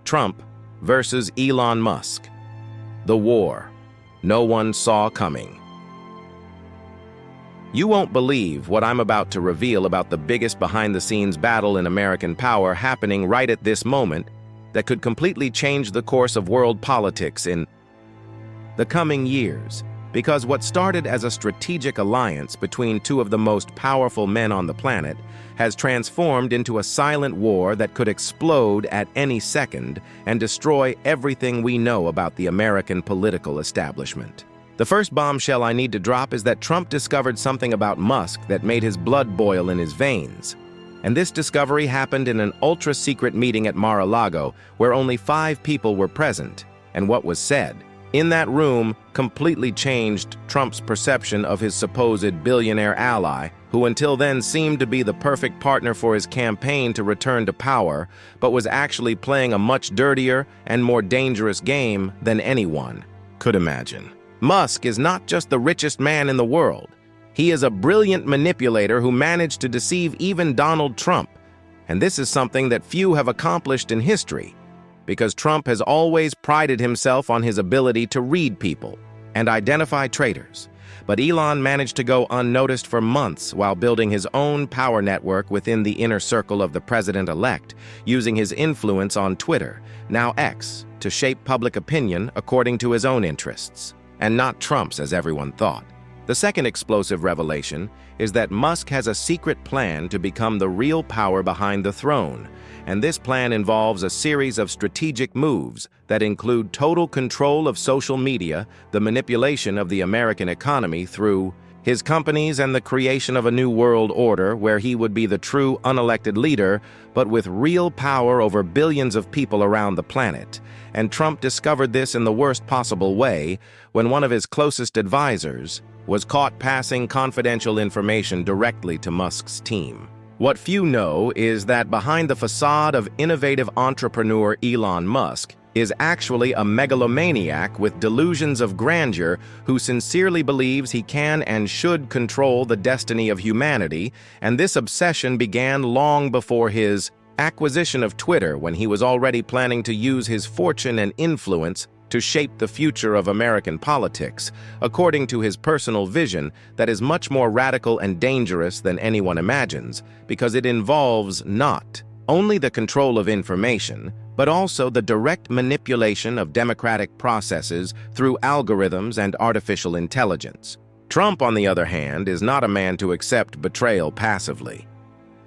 Trump versus Elon Musk. The war no one saw coming. You won't believe what I'm about to reveal about the biggest behind-the-scenes battle in American power happening right at this moment that could completely change the course of world politics in the coming years. Because what started as a strategic alliance between two of the most powerful men on the planet has transformed into a silent war that could explode at any second and destroy everything we know about the American political establishment. The first bombshell I need to drop is that Trump discovered something about Musk that made his blood boil in his veins. And this discovery happened in an ultra-secret meeting at Mar-a-Lago where only 5 people were present, and what was said in that room completely changed Trump's perception of his supposed billionaire ally, who until then seemed to be the perfect partner for his campaign to return to power, but was actually playing a much dirtier and more dangerous game than anyone could imagine. Musk is not just the richest man in the world. He is a brilliant manipulator who managed to deceive even Donald Trump, and this is something that few have accomplished in history, because Trump has always prided himself on his ability to read people and identify traitors. But Elon managed to go unnoticed for months while building his own power network within the inner circle of the president-elect, using his influence on Twitter, now X, to shape public opinion according to his own interests, and not Trump's as everyone thought. The second explosive revelation is that Musk has a secret plan to become the real power behind the throne, and this plan involves a series of strategic moves that include total control of social media, the manipulation of the American economy through his companies, and the creation of a new world order where he would be the true unelected leader, but with real power over billions of people around the planet. And Trump discovered this in the worst possible way when one of his closest advisors was caught passing confidential information directly to Musk's team. What few know is that behind the facade of innovative entrepreneur Elon Musk is actually a megalomaniac with delusions of grandeur who sincerely believes he can and should control the destiny of humanity, and this obsession began long before his acquisition of Twitter, when he was already planning to use his fortune and influence to shape the future of American politics, according to his personal vision that is much more radical and dangerous than anyone imagines, because it involves not only the control of information, but also the direct manipulation of democratic processes through algorithms and artificial intelligence. Trump, on the other hand, is not a man to accept betrayal passively.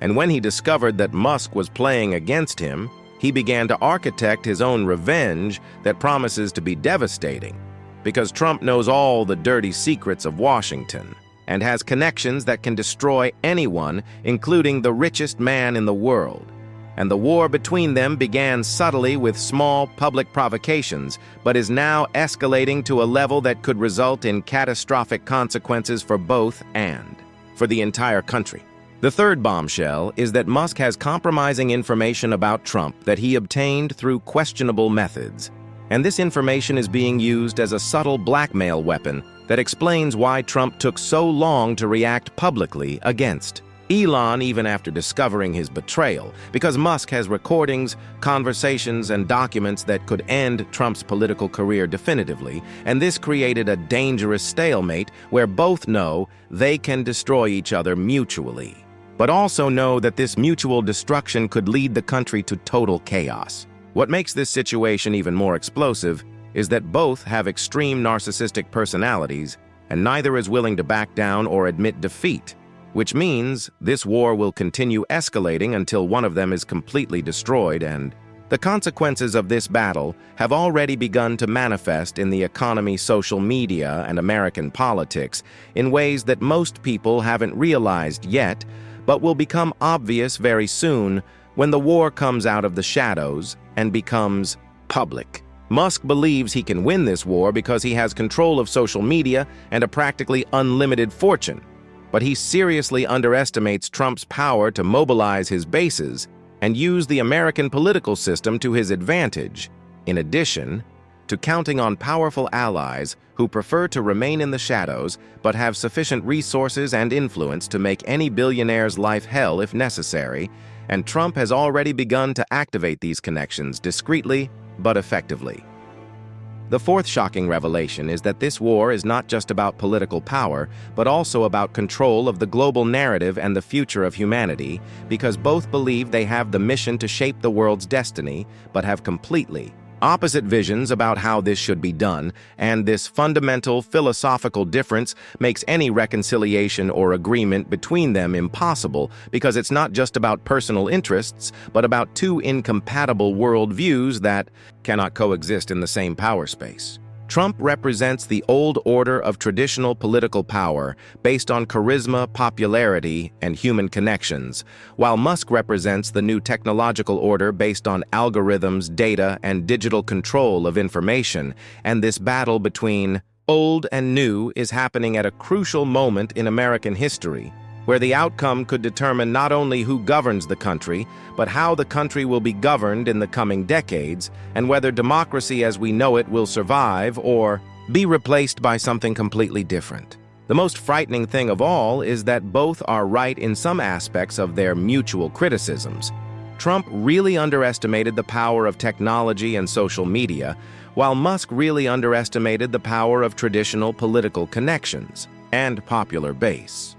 And when he discovered that Musk was playing against him, he began to architect his own revenge that promises to be devastating, because Trump knows all the dirty secrets of Washington and has connections that can destroy anyone, including the richest man in the world. And the war between them began subtly with small public provocations, but is now escalating to a level that could result in catastrophic consequences for both and for the entire country. The third bombshell is that Musk has compromising information about Trump that he obtained through questionable methods. And this information is being used as a subtle blackmail weapon that explains why Trump took so long to react publicly against Elon, even after discovering his betrayal, because Musk has recordings, conversations, and documents that could end Trump's political career definitively, and this created a dangerous stalemate where both know they can destroy each other mutually, but also know that this mutual destruction could lead the country to total chaos. What makes this situation even more explosive is that both have extreme narcissistic personalities, and neither is willing to back down or admit defeat, which means this war will continue escalating until one of them is completely destroyed, and the consequences of this battle have already begun to manifest in the economy, social media, and American politics in ways that most people haven't realized yet, but will become obvious very soon when the war comes out of the shadows and becomes public. Musk believes he can win this war because he has control of social media and a practically unlimited fortune, but he seriously underestimates Trump's power to mobilize his bases and use the American political system to his advantage, in addition to counting on powerful allies who prefer to remain in the shadows but have sufficient resources and influence to make any billionaire's life hell if necessary, and Trump has already begun to activate these connections discreetly but effectively. The fourth shocking revelation is that this war is not just about political power, but also about control of the global narrative and the future of humanity, because both believe they have the mission to shape the world's destiny, but have completely opposite visions about how this should be done, and this fundamental philosophical difference makes any reconciliation or agreement between them impossible, because it's not just about personal interests, but about two incompatible worldviews that cannot coexist in the same power space. Trump represents the old order of traditional political power based on charisma, popularity, and human connections, while Musk represents the new technological order based on algorithms, data, and digital control of information. And this battle between old and new is happening at a crucial moment in American history, where the outcome could determine not only who governs the country, but how the country will be governed in the coming decades, and whether democracy as we know it will survive or be replaced by something completely different. The most frightening thing of all is that both are right in some aspects of their mutual criticisms. Trump really underestimated the power of technology and social media, while Musk really underestimated the power of traditional political connections and popular base.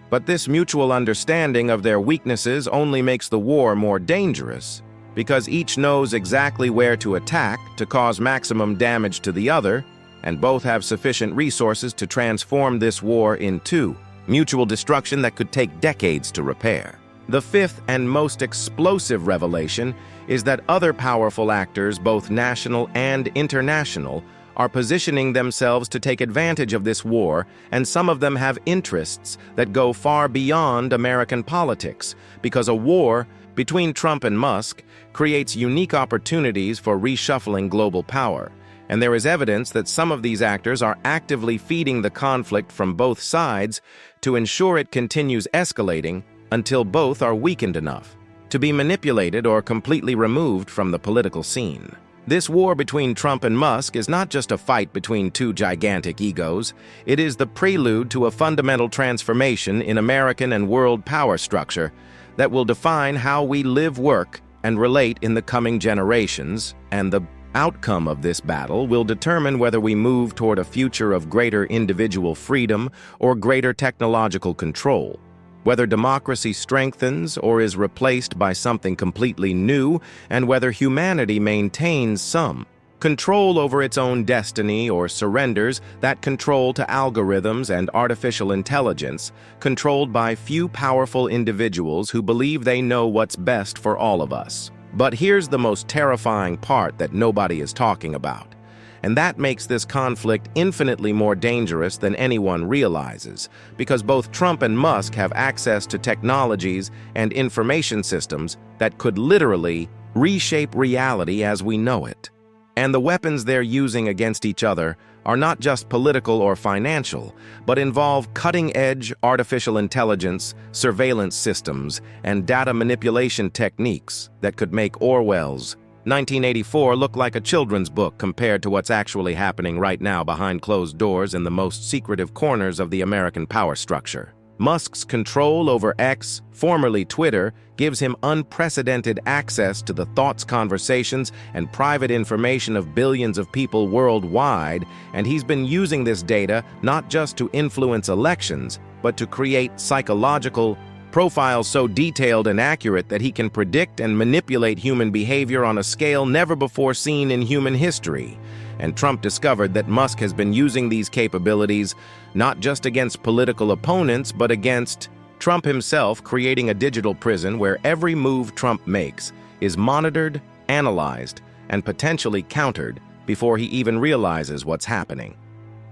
But this mutual understanding of their weaknesses only makes the war more dangerous, because each knows exactly where to attack to cause maximum damage to the other, and both have sufficient resources to transform this war into mutual destruction that could take decades to repair. The fifth and most explosive revelation is that other powerful actors, both national and international, are positioning themselves to take advantage of this war, and some of them have interests that go far beyond American politics, because a war between Trump and Musk creates unique opportunities for reshuffling global power. And there is evidence that some of these actors are actively feeding the conflict from both sides to ensure it continues escalating until both are weakened enough to be manipulated or completely removed from the political scene. This war between Trump and Musk is not just a fight between two gigantic egos. It is the prelude to a fundamental transformation in American and world power structure that will define how we live, work, and relate in the coming generations, and the outcome of this battle will determine whether we move toward a future of greater individual freedom or greater technological control, whether democracy strengthens or is replaced by something completely new, and whether humanity maintains some control over its own destiny or surrenders that control to algorithms and artificial intelligence, controlled by few powerful individuals who believe they know what's best for all of us. But here's the most terrifying part that nobody is talking about. And that makes this conflict infinitely more dangerous than anyone realizes, because both Trump and Musk have access to technologies and information systems that could literally reshape reality as we know it. And the weapons they're using against each other are not just political or financial, but involve cutting-edge artificial intelligence, surveillance systems, and data manipulation techniques that could make Orwell's 1984 look like a children's book compared to what's actually happening right now behind closed doors in the most secretive corners of the American power structure. Musk's control over X, formerly Twitter, gives him unprecedented access to the thoughts, conversations, and private information of billions of people worldwide, and he's been using this data not just to influence elections, but to create psychological profiles so detailed and accurate that he can predict and manipulate human behavior on a scale never before seen in human history. And Trump discovered that Musk has been using these capabilities not just against political opponents, but against Trump himself, creating a digital prison where every move Trump makes is monitored, analyzed, and potentially countered before he even realizes what's happening.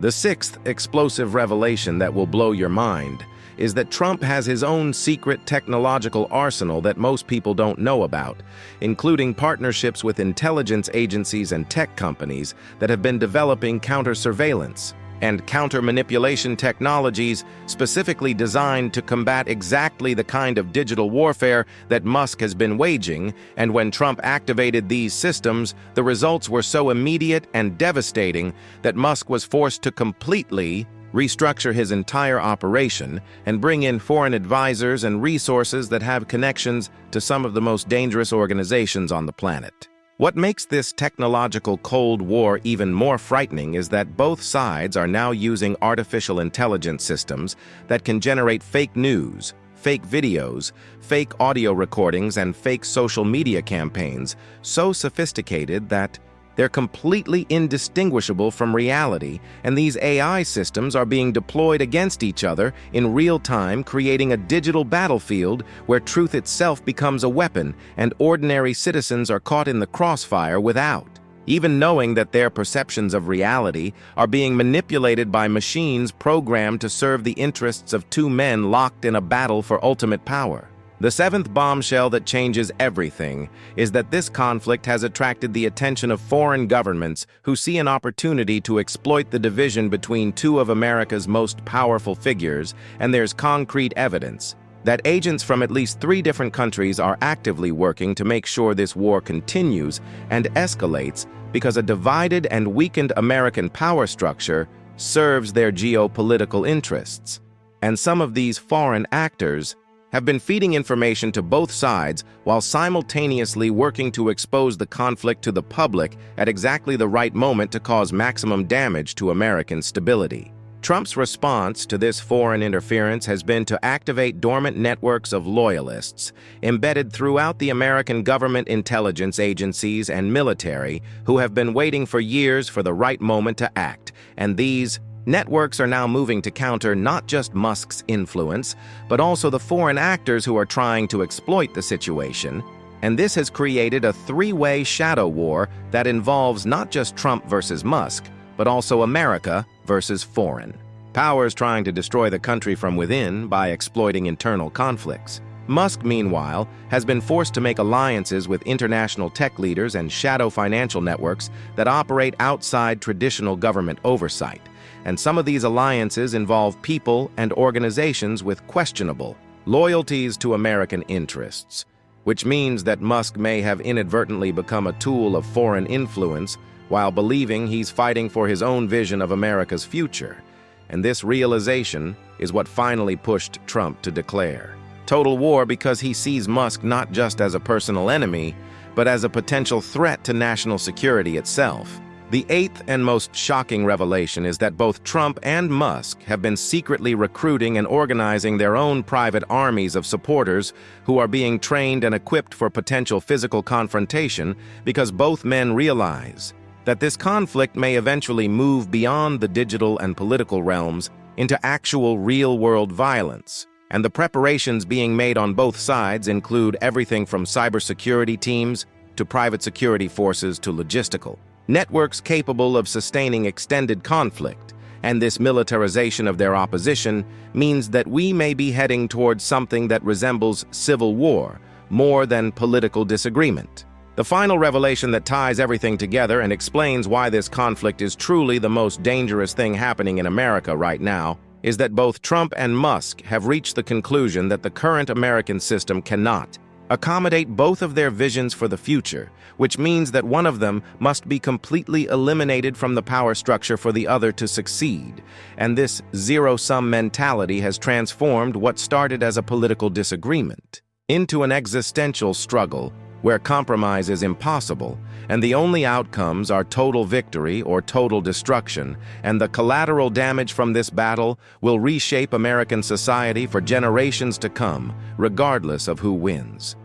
The sixth explosive revelation that will blow your mind is that Trump has his own secret technological arsenal that most people don't know about, including partnerships with intelligence agencies and tech companies that have been developing counter-surveillance and counter-manipulation technologies specifically designed to combat exactly the kind of digital warfare that Musk has been waging. And when Trump activated these systems, the results were so immediate and devastating that Musk was forced to completely restructure his entire operation, and bring in foreign advisors and resources that have connections to some of the most dangerous organizations on the planet. What makes this technological Cold War even more frightening is that both sides are now using artificial intelligence systems that can generate fake news, fake videos, fake audio recordings, and fake social media campaigns so sophisticated that they're completely indistinguishable from reality, and these AI systems are being deployed against each other in real time, creating a digital battlefield where truth itself becomes a weapon and ordinary citizens are caught in the crossfire without even knowing that their perceptions of reality are being manipulated by machines programmed to serve the interests of two men locked in a battle for ultimate power. The seventh bombshell that changes everything is that this conflict has attracted the attention of foreign governments who see an opportunity to exploit the division between two of America's most powerful figures, and there's concrete evidence that agents from at least 3 different countries are actively working to make sure this war continues and escalates because a divided and weakened American power structure serves their geopolitical interests. And some of these foreign actors have been feeding information to both sides while simultaneously working to expose the conflict to the public at exactly the right moment to cause maximum damage to American stability. Trump's response to this foreign interference has been to activate dormant networks of loyalists embedded throughout the American government intelligence agencies and military who have been waiting for years for the right moment to act, and these networks are now moving to counter not just Musk's influence, but also the foreign actors who are trying to exploit the situation. And this has created a 3-way shadow war that involves not just Trump versus Musk, but also America versus foreign powers trying to destroy the country from within by exploiting internal conflicts. Musk, meanwhile, has been forced to make alliances with international tech leaders and shadow financial networks that operate outside traditional government oversight. And some of these alliances involve people and organizations with questionable loyalties to American interests, which means that Musk may have inadvertently become a tool of foreign influence while believing he's fighting for his own vision of America's future. And this realization is what finally pushed Trump to declare total war, because he sees Musk not just as a personal enemy, but as a potential threat to national security itself. The 8th and most shocking revelation is that both Trump and Musk have been secretly recruiting and organizing their own private armies of supporters who are being trained and equipped for potential physical confrontation, because both men realize that this conflict may eventually move beyond the digital and political realms into actual real-world violence. And the preparations being made on both sides include everything from cybersecurity teams to private security forces to logistical networks capable of sustaining extended conflict. And this militarization of their opposition means that we may be heading towards something that resembles civil war more than political disagreement. The final revelation that ties everything together and explains why this conflict is truly the most dangerous thing happening in America right now is that both Trump and Musk have reached the conclusion that the current American system cannot accommodate both of their visions for the future, which means that one of them must be completely eliminated from the power structure for the other to succeed. And this zero-sum mentality has transformed what started as a political disagreement into an existential struggle where compromise is impossible, and the only outcomes are total victory or total destruction, and the collateral damage from this battle will reshape American society for generations to come, regardless of who wins.